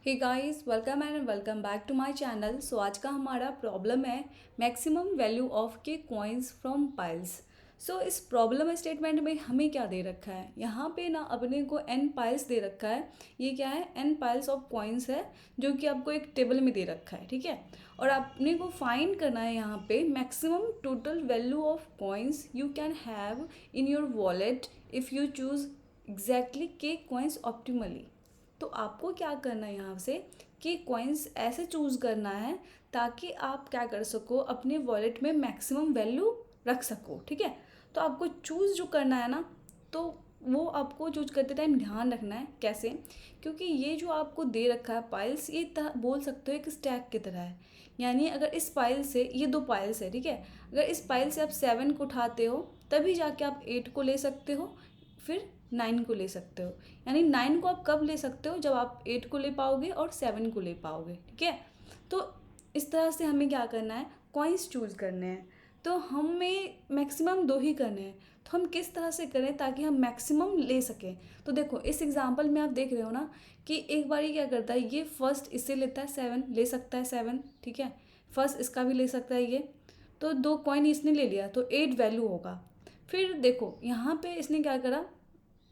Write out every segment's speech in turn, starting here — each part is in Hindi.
Hey guys welcome and welcome back to my channel. So आज का हमारा प्रॉब्लम है maximum value of K coins from piles. So इस प्रॉब्लम स्टेटमेंट में हमें क्या दे रखा है, यहाँ पे ना अपने को एन पाइल्स दे रखा है। ये क्या है, एन पाइल्स ऑफ कॉइन्स है जो कि आपको एक टेबल में दे रखा है, ठीक है। और अपने को फाइंड करना है यहाँ पे maximum total value of coins you can have in your wallet if you choose exactly के कॉइन्स ऑप्टिमली। तो आपको क्या करना है यहाँ से कि कॉइन्स ऐसे चूज़ करना है ताकि आप क्या कर सको, अपने वॉलेट में मैक्सिमम वैल्यू रख सको, ठीक है। तो आपको चूज़ जो करना है ना, तो वो आपको चूज करते टाइम ध्यान रखना है कैसे, क्योंकि ये जो आपको दे रखा है पाइल्स, ये बोल सकते हो एक स्टैक की तरह है। यानी अगर इस पाइल से, ये दो पाइल्स है, ठीक है, अगर इस पाइल से आप 7 को उठाते हो तभी जाके आप 8 को ले सकते हो, फिर 9 को ले सकते हो। यानी 9 को आप कब ले सकते हो, जब आप 8 को ले पाओगे और 7 को ले पाओगे, ठीक है। तो इस तरह से हमें क्या करना है, कॉइन्स चूज़ करने हैं। तो हमें मैक्सिमम दो ही करने हैं, तो हम किस तरह से करें ताकि हम मैक्सिमम ले सकें। तो देखो इस एग्जांपल में आप देख रहे हो ना कि एक बार क्या करता है, ये फर्स्ट इससे लेता है 7, ले सकता है 7, ठीक है। फर्स्ट इसका भी ले सकता है ये, तो 2 कॉइन इसने ले लिया तो 8 वैल्यू होगा। फिर देखो यहाँ पे इसने क्या करा,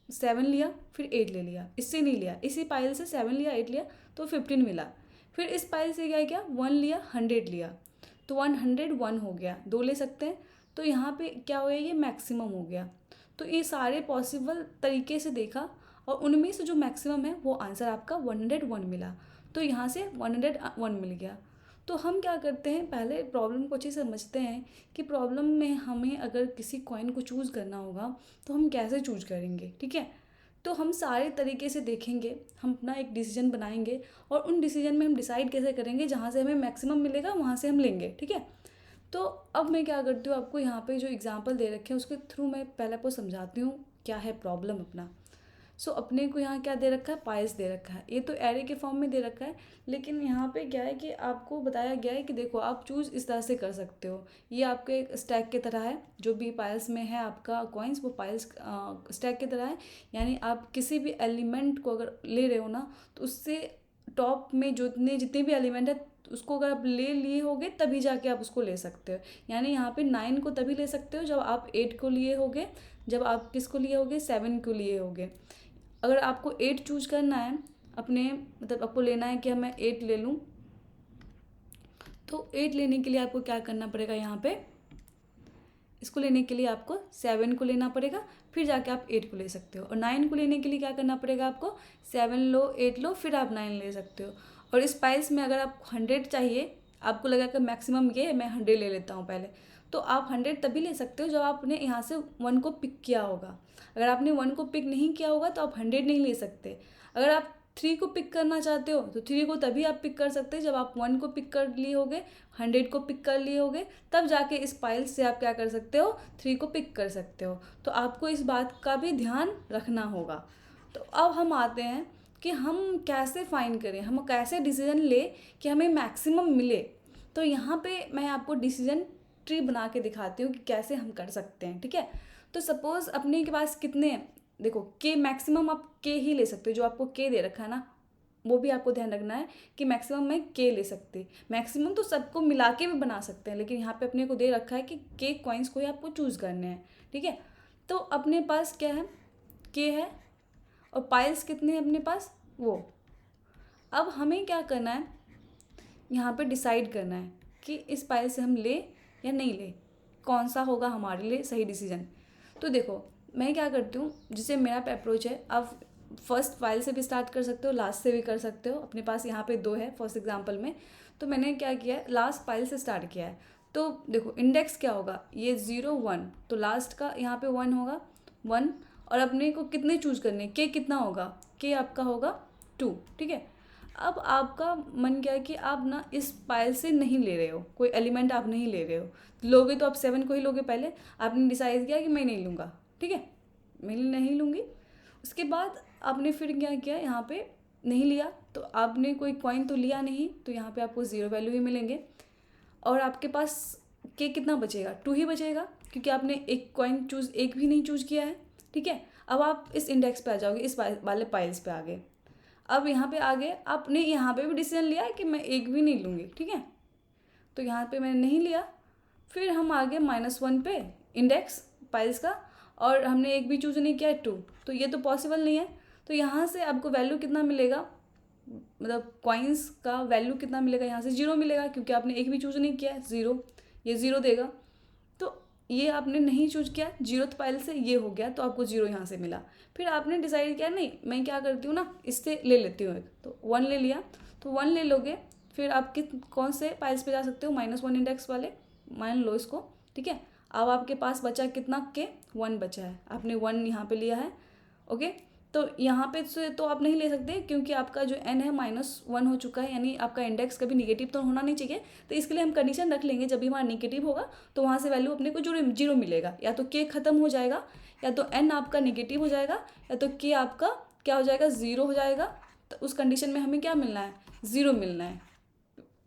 7 लिया फिर 8 ले लिया, इससे नहीं लिया, इसी पाइल से 7 लिया 8 लिया तो 15 मिला। फिर इस पाइल से क्या किया, 1 लिया 100 लिया, तो 101 हो गया, 2 ले सकते हैं। तो यहाँ पे क्या हो गया, ये मैक्सिमम हो गया। तो ये सारे पॉसिबल तरीके से देखा और उनमें से जो मैक्सिमम है वो आंसर आपका 101 मिला। तो यहाँ से 101 मिल गया। तो हम क्या करते हैं, पहले प्रॉब्लम को अच्छे से समझते हैं कि प्रॉब्लम में हमें अगर किसी कॉइन को चूज़ करना होगा तो हम कैसे चूज करेंगे, ठीक है। तो हम सारे तरीके से देखेंगे, हम अपना एक डिसीजन बनाएंगे और उन डिसीजन में हम डिसाइड कैसे करेंगे, जहाँ से हमें मैक्सिमम मिलेगा वहाँ से हम लेंगे, ठीक है। तो अब मैं क्या करती हूँ, आपको यहाँ पे जो एग्जांपल दे रखे हैं उसके थ्रू मैं पहले आपको समझाती हूँ क्या है प्रॉब्लम अपना। सो अपने को यहाँ क्या दे रखा है, पाइल्स दे रखा है, ये तो एरे के फॉर्म में दे रखा है। लेकिन यहाँ पे क्या है कि आपको बताया गया है कि देखो आप चूज़ इस तरह से कर सकते हो। ये आपके एक स्टैक की तरह है, जो भी पाइल्स में है आपका कॉइन्स वो पाइल्स स्टैक की तरह है। यानी आप किसी भी एलिमेंट को अगर ले रहे हो ना, तो उससे टॉप में जितने जितने भी एलिमेंट है उसको अगर आप ले लिए होगे तभी जाके आप उसको ले सकते हो। यानी यहाँ पे 9 को तभी ले सकते हो जब आप 8 को लिए होगे, जब आप किसको लिए होगे, 7 को लिए होगे। अगर आपको 8 चूज करना है अपने, मतलब आपको लेना है कि मैं 8 ले लूँ, तो 8 लेने के लिए आपको क्या करना पड़ेगा, यहाँ पे इसको लेने के लिए आपको 7 को लेना पड़ेगा, फिर जाके आप 8 को ले सकते हो। और 9 को लेने के लिए क्या करना पड़ेगा आपको, 7 लो 8 लो फिर आप 9 ले सकते हो। और इस पाइल्स में अगर आप 100 चाहिए, आपको लगा कि मैक्सिमम ये है, मैं 100 ले लेता हूँ पहले, तो आप 100 तभी ले सकते हो जब आपने यहाँ से 1 को पिक किया होगा। अगर आपने 1 को पिक नहीं किया होगा तो आप 100 नहीं ले सकते। अगर आप 3 को पिक करना चाहते हो तो 3 को तभी आप पिक कर सकते हैं जब आप 1 को पिक कर लिए होगे, 100 को पिक कर लिए होगे, तब जाके इस पाइल से आप क्या कर सकते हो, 3 को पिक कर सकते हो। तो आपको इस बात का भी ध्यान रखना होगा। तो अब हम आते हैं कि हम कैसे फाइंड करें, हम कैसे डिसीजन ले कि हमें मैक्सिमम मिले। तो यहाँ पे मैं आपको डिसीजन ट्री बना के दिखाती हूँ कि कैसे हम कर सकते हैं, ठीक है। तो सपोज़ अपने के पास कितने, देखो के मैक्सिमम आप के ही ले सकते हो, जो आपको के दे रखा है ना, वो भी आपको ध्यान रखना है कि मैक्सिमम में के ले सकते। मैक्सिमम तो सबको मिला के भी बना सकते हैं, लेकिन यहाँ पे अपने को दे रखा है कि के कॉइन्स को ही आपको चूज़ करने हैं, ठीक है। तो अपने पास क्या है, के है, और पाइल्स कितने हैं अपने पास, वो। अब हमें क्या करना है, यहाँ पे डिसाइड करना है कि इस पाइल से हम ले या नहीं ले, कौन सा होगा हमारे लिए सही डिसीजन। तो देखो मैं क्या करती हूँ, जिसे मेरा अप्रोच है, आप फर्स्ट पाइल से भी स्टार्ट कर सकते हो, लास्ट से भी कर सकते हो। अपने पास यहाँ पे 2 है फर्स्ट एग्जाम्पल में, तो मैंने क्या किया है, लास्ट पाइल से स्टार्ट किया है। तो देखो इंडेक्स क्या होगा, ये 0 1, तो लास्ट का यहाँ पे 1 होगा 1। और अपने को कितने चूज करने, के कितना होगा, के आपका होगा 2, ठीक है। अब आपका मन क्या है कि आप ना इस पाइल से नहीं ले रहे हो, कोई एलिमेंट आप नहीं ले रहे हो, लोगे तो आप 7 को ही लोगे। पहले आपने डिसाइड किया कि मैं नहीं लूँगा, ठीक है, मैं नहीं लूँगी। उसके बाद आपने फिर क्या किया, यहाँ पे नहीं लिया, तो आपने कोई कॉइन तो लिया नहीं, तो यहाँ पे आपको 0 वैल्यू ही मिलेंगे। और आपके पास के कितना बचेगा, 2 ही बचेगा, क्योंकि आपने एक कॉइन चूज, एक भी नहीं चूज किया है, ठीक है। अब आप इस इंडेक्स पे आ जाओगे, इस वाले पाइल्स पे आ गए। अब यहाँ पे आगे आपने यहाँ पे भी डिसीजन लिया है कि मैं एक भी नहीं लूँगी, ठीक है, तो यहाँ पे मैंने नहीं लिया। फिर हम आगे -1 पे इंडेक्स पाइल्स का, और हमने एक भी चूज़ नहीं किया 2, तो ये तो पॉसिबल नहीं है। तो यहाँ से आपको वैल्यू कितना मिलेगा, मतलब कॉइन्स का वैल्यू कितना मिलेगा, यहाँ से 0 मिलेगा क्योंकि आपने एक भी चूज़ नहीं किया है, 0, ये 0 देगा। तो ये आपने नहीं चूज किया 0th पाइल से, ये हो गया, तो आपको 0 यहाँ से मिला। फिर आपने डिसाइड किया नहीं मैं क्या करती हूँ ना, इससे ले लेती हूँ एक, तो 1 ले लिया, तो 1 ले लोगे। फिर आप कौन से पाइल्स पे जा सकते हो, -1 इंडेक्स वाले, मान लो इसको, ठीक है। अब आपके पास बचा कितना के 1 बचा है, आपने 1 यहाँ पे लिया है, ओके। तो यहाँ पे से तो आप नहीं ले सकते क्योंकि आपका जो n है -1 हो चुका है, यानी आपका इंडेक्स कभी निगेटिव तो होना नहीं चाहिए। तो इसके लिए हम कंडीशन रख लेंगे, जब भी हमारा निगेटिव होगा तो वहाँ से वैल्यू अपने को 0 मिलेगा, या तो k खत्म हो जाएगा, या तो n आपका निगेटिव हो जाएगा, या तो k आपका क्या हो जाएगा, 0 हो जाएगा। तो उस कंडीशन में हमें क्या मिलना है, 0 मिलना है।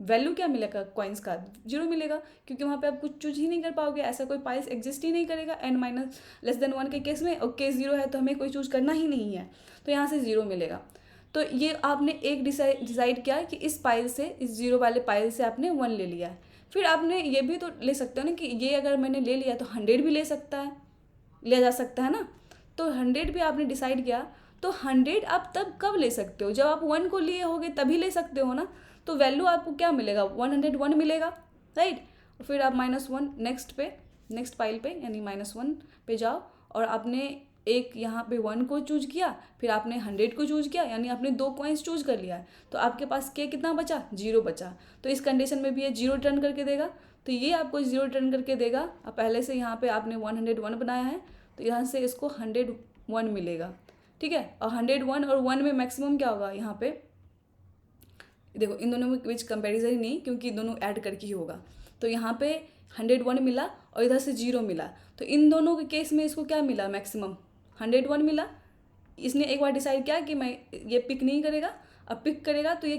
वैल्यू क्या मिलेगा कॉइन्स का, 0 मिलेगा, क्योंकि वहाँ पे आप कुछ चूज ही नहीं कर पाओगे, ऐसा कोई पाइल्स एग्जिस्ट ही नहीं करेगा n-1 के केस में, और k 0 है तो हमें कोई चूज करना ही नहीं है, तो यहाँ से 0 मिलेगा। तो ये आपने एक डिसाइड किया कि इस पाइल से, इस 0 वाले पाइल से आपने 1 ले लिया है। फिर आपने ये भी तो ले सकते हो ना कि ये अगर मैंने ले लिया तो 100 भी ले सकता है, लिया जा सकता है ना। तो 100 भी आपने डिसाइड किया, तो 100 आप तब कब ले सकते हो, जब आप 1 को लिए होगे तभी ले सकते हो ना। तो वैल्यू आपको क्या मिलेगा, 101 मिलेगा, राइट। फिर आप -1 नेक्स्ट पाइल पे यानी -1 पे जाओ, और आपने एक यहाँ पे 1 को चूज किया, फिर आपने 100 को चूज किया, यानी आपने 2 कॉइन्स चूज कर लिया है। तो आपके पास k कितना बचा, 0 बचा। तो इस कंडीशन में भी ये 0 रिटर्न करके देगा, तो ये आपको 0 रिटर्न करके देगा। अब पहले से यहाँ पे आपने 101 बनाया है, तो यहाँ से इसको 101 मिलेगा, ठीक है। और 101 और 1 में मैक्सिमम क्या होगा, यहाँ पे देखो इन दोनों में बीच कंपैरिजन ही नहीं, क्योंकि दोनों ऐड करके ही होगा। तो यहाँ पे 101 मिला और इधर से 0 मिला, तो इन दोनों के केस में इसको क्या मिला, मैक्सिमम 101 मिला। इसने एक बार डिसाइड किया कि मैं ये पिक नहीं करेगा, अब पिक करेगा तो ये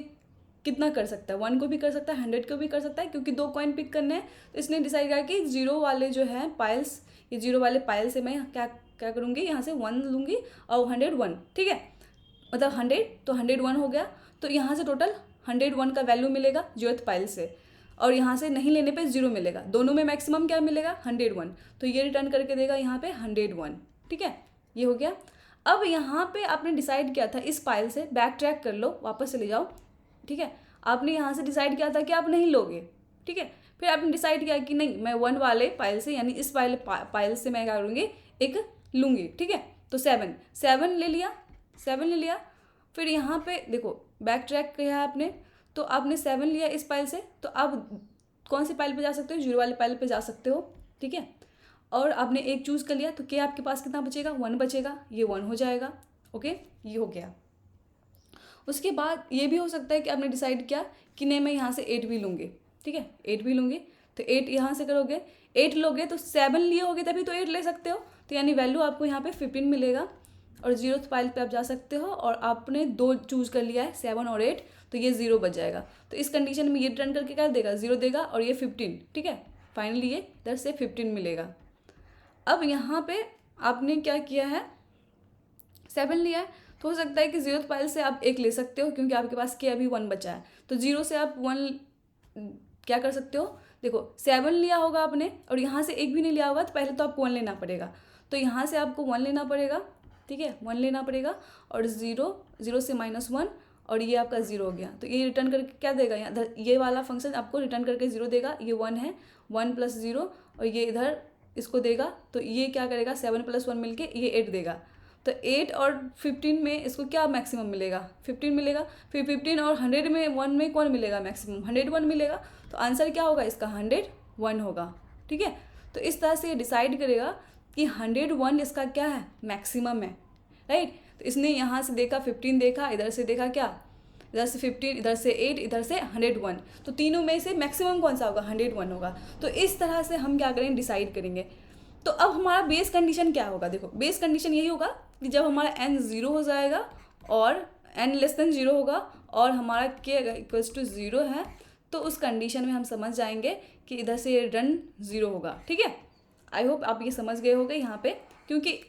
कितना कर सकता है, 1 को भी कर सकता है, 100 को भी कर सकता है, क्योंकि 2 कॉइन पिक करने हैं। तो इसने डिसाइड किया कि 0 वाले जो है पाइल्स, ये 0 वाले पाइल से मैं क्या करूँगी, यहाँ से 1 लूँगी और 101, ठीक है, मतलब 100, तो 101 हो गया। तो यहाँ से टोटल 101 का वैल्यू मिलेगा 0th पाइल से, और यहाँ से नहीं लेने पे 0 मिलेगा। दोनों में मैक्सिमम क्या मिलेगा, 101, तो ये रिटर्न करके देगा यहाँ पे 101, ठीक है, ये हो गया। अब यहाँ पे आपने डिसाइड किया था इस पाइल से, बैक ट्रैक कर लो, वापस चले जाओ, ठीक है। आपने यहाँ से डिसाइड किया था कि आप नहीं लोगे, ठीक है। फिर आपने डिसाइड किया कि नहीं मैं 1 वाले पाइल से, यानी इस पाइल से मैं क्या करूँगी, एक लूँगी, ठीक है। तो 7 ले लिया, 7 ले लिया। फिर यहाँ पे देखो बैक ट्रैक किया है आपने, तो आपने 7 लिया इस पाइल से, तो आप कौन सी पाइल पे जा सकते हो, 0 वाले पाइल पे जा सकते हो, ठीक है। और आपने एक चूज़ कर लिया, तो क्या आपके पास कितना बचेगा, 1 बचेगा, ये 1 हो जाएगा, ओके, ये हो गया। उसके बाद ये भी हो सकता है कि आपने डिसाइड किया कि नहीं मैं यहाँ से 8 भी लूँगी, ठीक है, 8 भी लूँगी, तो 8 यहाँ से करोगे, 8 लोगे तो 7 लिए होगे तभी तो 8 ले सकते हो, तो यानी वैल्यू आपको यहाँ पे 15 मिलेगा। और 0th पाइल पे आप जा सकते हो, और आपने 2 चूज कर लिया है, 7 और 8, तो ये 0 बच जाएगा। तो इस कंडीशन में ये रिटर्न करके क्या देगा, 0 देगा, और ये 15, ठीक है, फाइनली ये इधर से 15 मिलेगा। अब यहाँ पे आपने क्या किया है, 7 लिया है, तो हो सकता है कि 0th पाइल से आप 1 ले सकते हो, क्योंकि आपके पास के अभी 1 बचा है। तो 0 से आप 1 क्या कर सकते हो, देखो 7 लिया होगा आपने, और यहाँ से 1 भी नहीं लिया होगा, तो पहले तो आपको 1 लेना पड़ेगा। तो यहाँ से आपको 1 लेना पड़ेगा, ठीक है, 1 लेना पड़ेगा, और 0 से -1, और ये आपका 0 हो गया। तो ये रिटर्न करके क्या देगा, यहाँ ये वाला फंक्शन आपको रिटर्न करके 0 देगा, ये 1 है, 1 + 0, और ये इधर इसको देगा, तो ये क्या करेगा, 7 + 1 मिलके ये 8 देगा। तो 8 और 15 में इसको क्या मैक्सिमम मिलेगा, 15 मिलेगा। फिर 15 और 100 में 1 में कौन मिलेगा मैक्सिमम, 101 मिलेगा। तो आंसर क्या होगा इसका, 101 होगा, ठीक है। तो इस तरह से ये डिसाइड करेगा कि 101 इसका क्या है, मैक्सिमम है, राइट। तो इसने यहाँ से देखा 15, देखा इधर से, देखा क्या, इधर से 15, इधर से 8, इधर से 101, तो तीनों में से मैक्सिमम कौन सा होगा, 101 होगा। तो इस तरह से हम क्या करेंगे, डिसाइड करेंगे। तो अब हमारा बेस कंडीशन क्या होगा, देखो बेस कंडीशन यही होगा कि जब हमारा n 0 हो जाएगा और n <0 होगा, और हमारा k = 0 है, तो उस कंडीशन में हम समझ जाएंगे कि इधर से रन 0 होगा, ठीक है। आई होप आप ये समझ गए होंगे यहाँ पे, क्योंकि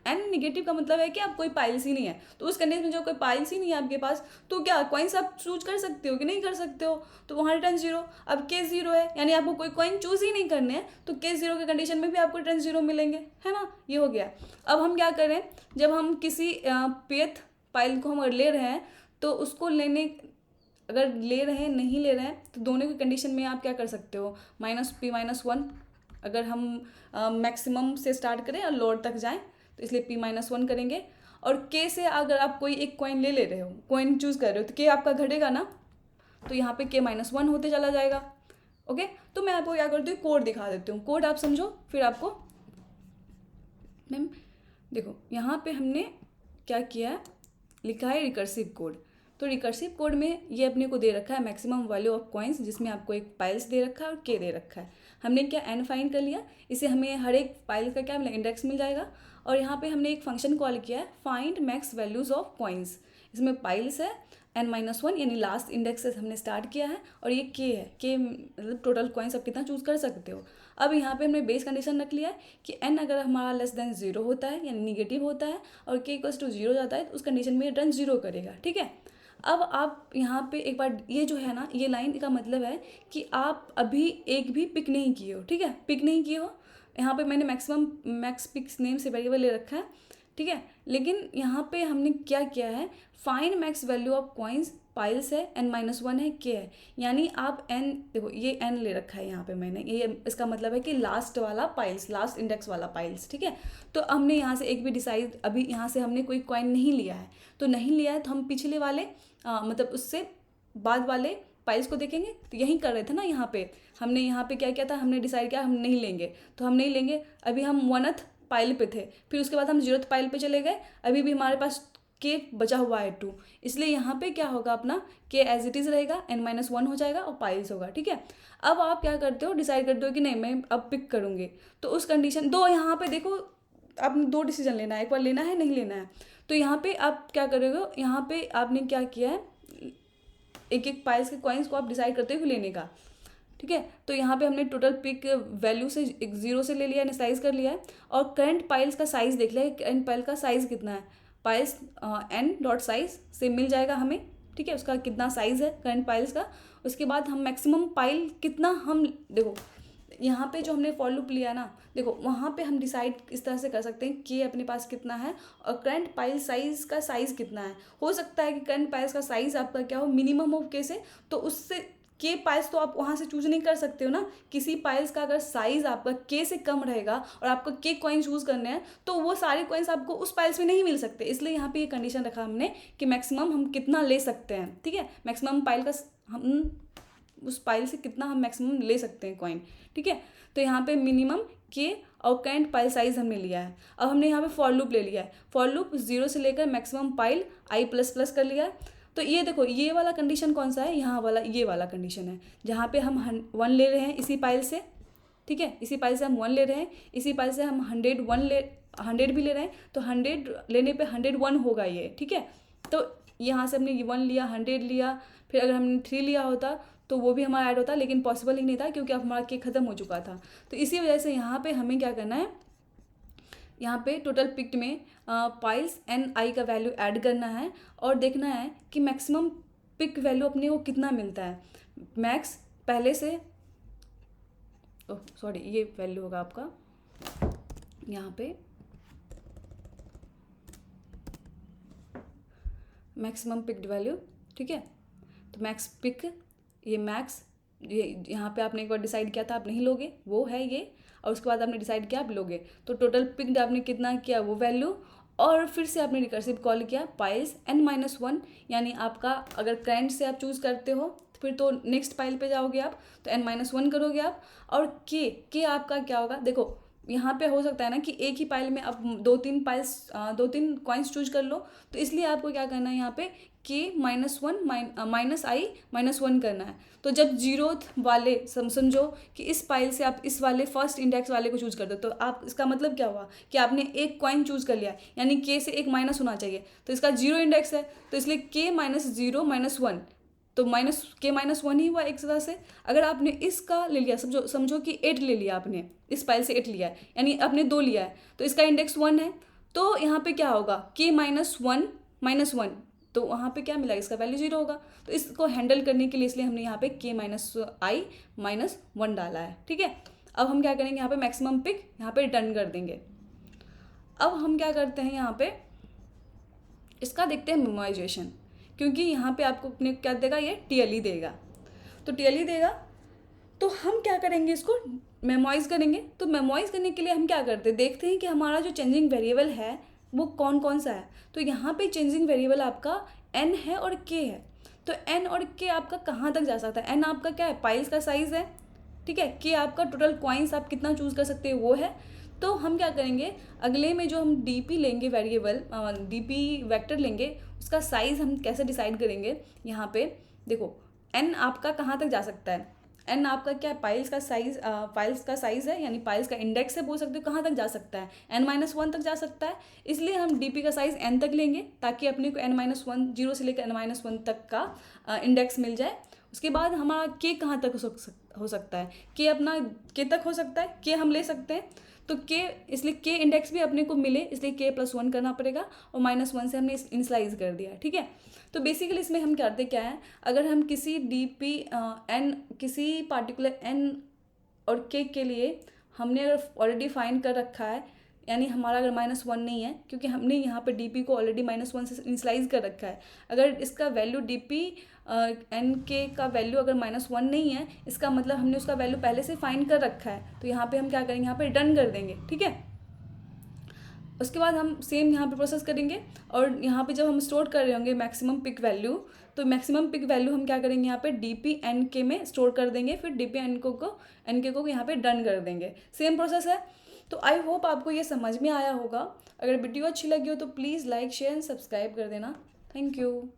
एन नेगेटिव का मतलब है कि आप कोई पाइल्स ही नहीं है, तो उस कंडीशन में जब कोई पाइल्स ही नहीं है आपके पास, तो क्या कॉइन्स आप चूज कर सकते हो कि नहीं कर सकते हो, तो वहाँ रिटर्न जीरो। अब के जीरो है यानी आपको कोई कॉइन चूज ही नहीं करने हैं, तो के जीरो के कंडीशन में भी आपको रिटर्न जीरो मिलेंगे, है ना, ये हो गया। अब हम क्या करें, जब हम किसी पेथ पाइल को हम अगर ले रहे हैं, तो उसको लेने अगर ले रहे हैं नहीं ले रहे हैं, तो दोनों की कंडीशन में आप क्या कर सकते हो, -p-1 अगर हम मैक्सिमम से स्टार्ट करें और लोअर तक जाएं, तो इसलिए p-1 करेंगे। और k से अगर आप कोई एक कॉइन ले रहे हो, कॉइन चूज कर रहे हो, तो k आपका घटेगा ना, तो यहाँ पे k-1 होते चला जाएगा। ओके, तो मैं आपको क्या करती हूँ, कोड दिखा देती हूँ, कोड आप समझो फिर आपको। मैम देखो यहाँ पे हमने क्या किया है, लिखा है रिकर्सिव कोड। तो रिकर्सिव कोड में ये अपने को दे रखा है मैक्सिमम वैल्यू ऑफ कॉइन्स, जिसमें आपको एक पाइल्स दे रखा है और के दे रखा है। हमने क्या एन फाइंड कर लिया, इसे हमें हर एक पाइल का क्या मिला, इंडेक्स मिल जाएगा। और यहाँ पे हमने एक फंक्शन कॉल किया है find max values of coins, इसमें पाइल्स है n-1 यानी लास्ट इंडेक्स से हमने स्टार्ट किया है, और ये के है, के मतलब टोटल कॉइन्स आप कितना चूज कर सकते हो। अब यहाँ पे हमने बेस कंडीशन रख लिया है कि n अगर हमारा लेस देन 0 होता है यानी निगेटिव होता है और k इक्वल्स टू 0 जाता है, तो उस कंडीशन में रिटर्न 0 करेगा, ठीक है। अब आप यहाँ पे एक बार ये जो है ना, ये लाइन का मतलब है कि आप अभी एक भी पिक नहीं किए हो, ठीक है, पिक नहीं किए हो। यहाँ पे मैंने मैक्स पिक्स नेम से वेरिएबल ले रखा है, ठीक है, लेकिन यहाँ पे हमने क्या किया है, find max value of coins, piles है n-1 है, के है, यानी आप n देखो ये n ले रखा है यहाँ पे मैंने, ये इसका मतलब है कि लास्ट वाला पाइल्स, लास्ट इंडेक्स वाला पाइल्स, ठीक है। तो हमने यहाँ से एक भी डिसाइड, अभी यहाँ से हमने कोई कॉइन नहीं लिया है, तो नहीं लिया है तो हम पिछले वाले मतलब उससे बाद वाले पाइल्स को देखेंगे। तो यही कर रहे थे ना, यहाँ पे हमने यहाँ पे क्या किया था, हमने डिसाइड किया हम नहीं लेंगे, तो हम नहीं लेंगे। अभी हम 1th पाइल पे थे, फिर उसके बाद हम 0th पाइल पे चले गए, अभी भी हमारे पास के बचा हुआ है 2, इसलिए यहाँ पे क्या होगा अपना के एज इट इज़ रहेगा, n-1 हो जाएगा और पाइल्स होगा, ठीक है। अब आप क्या करते हो, डिसाइड करते हो कि नहीं मैं अब पिक करूँगी, तो उस कंडीशन दो, यहाँ पे देखो आपने दो डिसीजन लेना है, एक बार लेना है नहीं लेना है। तो यहाँ पे आप क्या करोगे, यहाँ पे आपने क्या किया है, एक एक पाइल्स के कॉइन्स को आप डिसाइड करते हो लेने का, ठीक है। तो यहाँ पे हमने टोटल पिक वैल्यू से 0 से ले लिया, इनिशियलाइज कर लिया है, और करंट पाइल्स का साइज़ देख लिया है, करंट पाइल का साइज़ कितना है, पाइल्स n.size से मिल जाएगा हमें, ठीक है, उसका कितना साइज़ है करंट पाइल्स का। उसके बाद हम मैक्सिमम पाइल कितना, हम देखो यहाँ पे जो हमने फॉर लूप लिया ना, देखो वहाँ पे हम डिसाइड इस तरह से कर सकते हैं कि अपने पास कितना है और करंट पाइल साइज़ का साइज़ कितना है। हो सकता है कि करंट पाइल्स का साइज़ आपका क्या हो, मिनिमम हो के से, तो उससे के पाइल्स तो आप वहाँ से चूज नहीं कर सकते हो ना। किसी पाइल्स का अगर साइज़ आपका के से कम रहेगा और आपको के कॉइन चूज करने हैं, तो वो सारे कॉइन्स आपको उस पाइल्स में नहीं मिल सकते। इसलिए यहाँ पे ये कंडीशन रखा हमने कि मैक्सिमम हम कितना ले सकते हैं, ठीक है, मैक्सिमम पाइल का हम उस पाइल से कितना हम मैक्सिमम ले सकते हैं कॉइन, ठीक है। तो यहाँ पे मिनिमम के और करंट पाइल साइज हमने लिया है। अब हमने यहाँ पे फॉर लूप ले लिया है, फॉर लूप 0 से लेकर मैक्सिमम पाइल i++ कर लिया है। तो ये देखो ये वाला कंडीशन कौन सा है, यहाँ वाला, ये वाला कंडीशन है जहाँ पे हम 1 ले रहे हैं इसी पाइल से, ठीक है, इसी पाइल से हम 1 ले रहे हैं, इसी पाइल से हम 100 भी ले रहे हैं, तो 100 लेने पे 101 होगा ये, ठीक है। तो यहाँ से हमने 1 लिया, 100 लिया, फिर अगर हमने 3 लिया होता तो वो भी हमारा ऐड होता, लेकिन पॉसिबल ही नहीं था क्योंकि अब हमारा केक ख़त्म हो चुका था। तो इसी वजह से यहाँ पे हमें क्या करना है, यहाँ पे टोटल पिक्ड में पाइल्स n का वैल्यू ऐड करना है और देखना है कि मैक्सिमम पिक वैल्यू अपने को कितना मिलता है। मैक्स पहले से, ओह सॉरी, ये वैल्यू होगा आपका यहाँ पे मैक्सिमम पिक्ड वैल्यू, ठीक है। तो मैक्स पिक, ये मैक्स, ये यहाँ पे आपने एक बार डिसाइड किया था आप नहीं लोगे, वो है ये, और उसके बाद आपने डिसाइड किया आप लोगे, तो टोटल पिक्ड आपने कितना किया वो वैल्यू, और फिर से आपने रिकर्सिव कॉल किया पाइल्स n-1, यानी आपका अगर करंट से आप चूज़ करते हो फिर तो नेक्स्ट पाइल पे जाओगे आप, तो n-1 करोगे आप, और के आपका क्या होगा, देखो यहाँ पे हो सकता है ना कि एक ही पाइल में आप 2-3 कॉइन्स चूज कर लो, तो इसलिए आपको क्या करना है यहाँ पे k-1 करना है। तो जब 0th वाले समझो कि इस पाइल से आप इस वाले फर्स्ट इंडेक्स वाले को चूज कर दो, तो आप इसका मतलब क्या हुआ कि आपने एक कॉइन चूज कर लिया, यानी के से एक माइनस होना चाहिए, तो इसका 0 इंडेक्स है, तो इसलिए k-0-1, तो k-1 ही हुआ एक तरह से। अगर आपने इसका ले लिया, समझो कि 8 ले लिया आपने, इस पाइल से 8 लिया है, यानी आपने 2 लिया है, तो इसका इंडेक्स 1 है, तो यहाँ पे क्या होगा k-1 तो वहाँ पे क्या मिला, इसका वैल्यू 0 होगा। तो इसको हैंडल करने के लिए इसलिए हमने यहाँ पे k-1 डाला है। ठीक है, अब हम क्या करेंगे, यहाँ पे मैक्सिमम पिक यहाँ पे रिटर्न कर देंगे। अब हम क्या करते हैं, यहाँ पे इसका देखते हैं मेमोराइजेशन, क्योंकि यहाँ पे आपको अपने क्या देगा, ये TLE देगा। तो TLE देगा तो हम क्या करेंगे, इसको मेमोराइज करेंगे। तो मेमोराइज करने के लिए हम क्या करते हैं, देखते हैं कि हमारा जो चेंजिंग वेरिएबल है वो कौन कौन सा है। तो यहाँ पे चेंजिंग वेरिएबल आपका n है और k है। तो n और k आपका कहाँ तक जा सकता है, n आपका क्या है, पाइल्स का साइज़ है। ठीक है, k आपका टोटल कॉइन्स आप कितना चूज़ कर सकते हैं वो है। तो हम क्या करेंगे, अगले में जो हम dp लेंगे वेरिएबल, dp वेक्टर लेंगे, उसका साइज़ हम कैसे डिसाइड करेंगे। यहाँ पे देखो n आपका कहाँ तक जा सकता है, n आपका क्या है, पाइल्स का साइज़ है, यानी पाइल्स का इंडेक्स है, बोल सकते हो कहाँ तक जा सकता है, n-1 तक जा सकता है। इसलिए हम dp का साइज़ n तक लेंगे ताकि अपने को n-1 0 से लेकर n-1 तक का इंडेक्स मिल जाए। उसके बाद हमारा k कहाँ तक हो सकता है, k अपना k तक हो सकता है, k हम ले सकते हैं। तो k, इसलिए k इंडेक्स भी अपने को मिले, इसलिए k+1 करना पड़ेगा, और -1 से हमने इनिशियलाइज कर दिया। ठीक है, तो बेसिकली इसमें हम करते क्या है, अगर हम किसी dp n, किसी पार्टिकुलर n और k के लिए हमने अगर ऑलरेडी फाइंड कर रखा है, यानी हमारा अगर -1 नहीं है, क्योंकि हमने यहाँ पे dp को ऑलरेडी -1 से इनिशियलाइज कर रखा है। अगर इसका वैल्यू dp n k का वैल्यू अगर -1 नहीं है, इसका मतलब हमने उसका वैल्यू पहले से फाइंड कर रखा है। तो यहाँ पे हम क्या करेंगे, यहाँ पे रिटर्न कर देंगे। ठीक है, उसके बाद हम सेम यहाँ पे प्रोसेस करेंगे, और यहाँ पे जब हम स्टोर कर रहे होंगे मैक्सिमम पिक वैल्यू, तो मैक्सिमम पिक वैल्यू हम क्या करेंगे, यहाँ पे dp n k में स्टोर कर देंगे, फिर dp n k को यहाँ पे डन कर देंगे। सेम प्रोसेस है। तो आई होप आपको ये समझ में आया होगा। अगर वीडियो अच्छी लगी हो तो please like share and subscribe कर देना। Thank you.